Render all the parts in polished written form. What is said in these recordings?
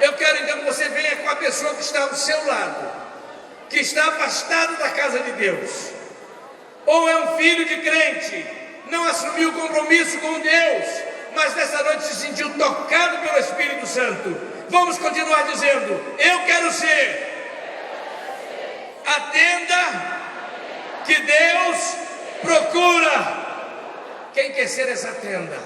Eu quero então que você venha com a pessoa que está ao seu lado, que está afastado da casa de Deus, ou é um filho de crente, não assumiu o compromisso com Deus, mas nessa noite se sentiu tocado pelo Espírito Santo. Vamos continuar dizendo: eu quero ser a tenda que Deus procura. Quem quer ser essa tenda?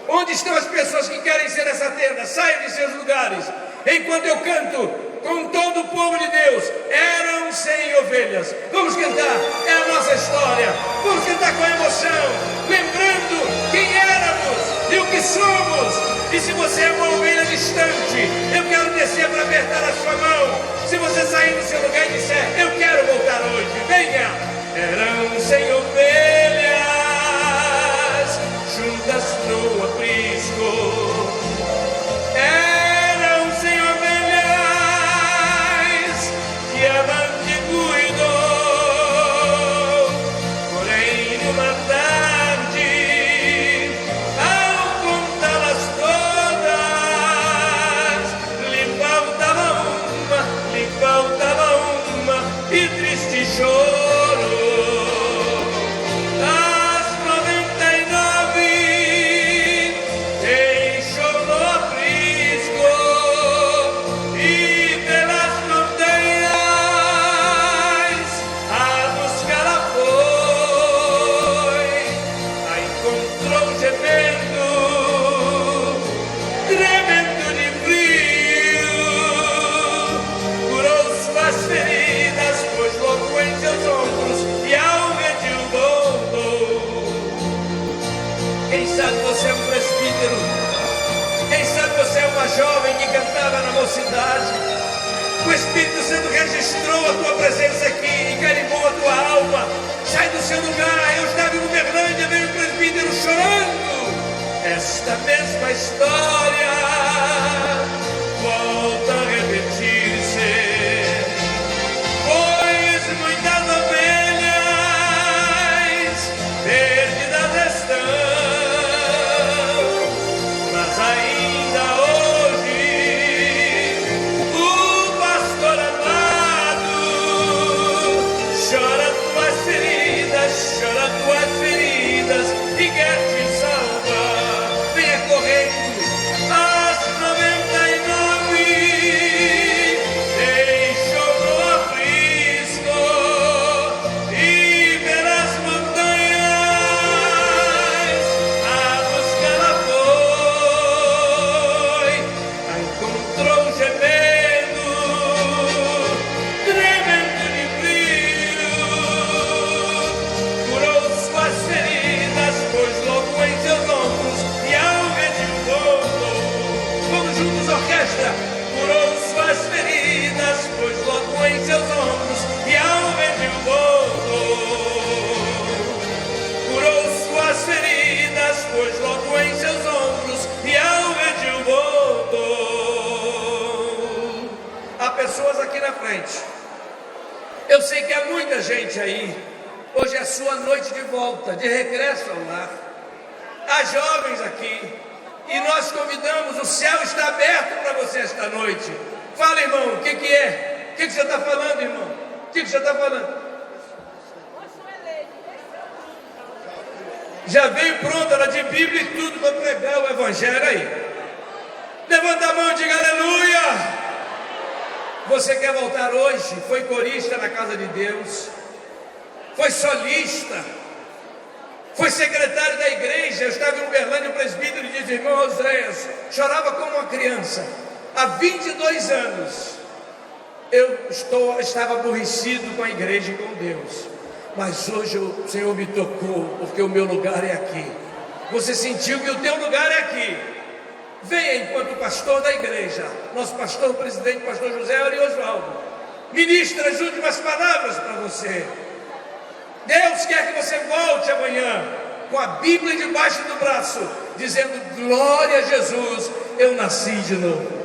Onde estão as pessoas que querem ser essa tenda? Saiam de seus lugares. Enquanto eu canto com todo o povo de Deus, eram 100 ovelhas. Vamos cantar, é a nossa história. Vamos cantar com emoção, lembrando quem éramos e o que somos. E se você é uma ovelha distante, eu quero descer para apertar a sua mão. Se você sair do seu lugar e disser: eu quero voltar hoje, venha. Eram 100 ovelhas juntas no aprisco. Eram 100 ovelhas que a mãe cuidou. Porém, numa tarde, ao contá-las todas, lhe faltava uma e triste choro. Jovem que cantava na mocidade, o Espírito Santo registrou a tua presença aqui e carimbou a tua alma. Sai do seu lugar. Eu estava em Uberlândia, veio o presbítero chorando. Esta mesma história volta a repetir-se, pois muitas ovelhas perdidas estão, mas ainda chora tuas feridas e quer te salvar. Venha correndo às 99, deixou no aprisco e pelas montanhas a buscar foi. A encontrou gemendo, tremendo de frio. As feridas, pois logo em seus ombros e ao redil voltou. Vamos juntos, orquestra. Curou suas feridas, pois logo em seus ombros e ao redil voltou. Curou suas feridas, pois logo em seus ombros e ao redil voltou. Há pessoas aqui na frente. Eu sei que há muita gente aí. Hoje é a sua noite de volta, de regresso ao lar. Há jovens aqui e nós convidamos, o céu está aberto para você esta noite. Fala, irmão, o que é? O que você está falando, irmão? O que você está falando? Já veio pronta, ela de Bíblia e tudo para pregar o Evangelho aí. Levanta a mão e diga aleluia. Você quer voltar hoje? Foi corista na casa de Deus, foi solista, foi secretário da igreja. Eu estava em Uberlândia, o presbítero disse: irmão Oséias, chorava como uma criança. Há 22 anos eu estava aborrecido com a igreja e com Deus, mas hoje o Senhor me tocou, porque o meu lugar é aqui. Você sentiu que o teu lugar é aqui? Venha enquanto pastor da igreja, nosso pastor presidente, pastor José Ari Osvaldo, ministra as últimas palavras para você. Deus quer que você volte amanhã com a Bíblia debaixo do braço, dizendo: glória a Jesus, eu nasci de novo.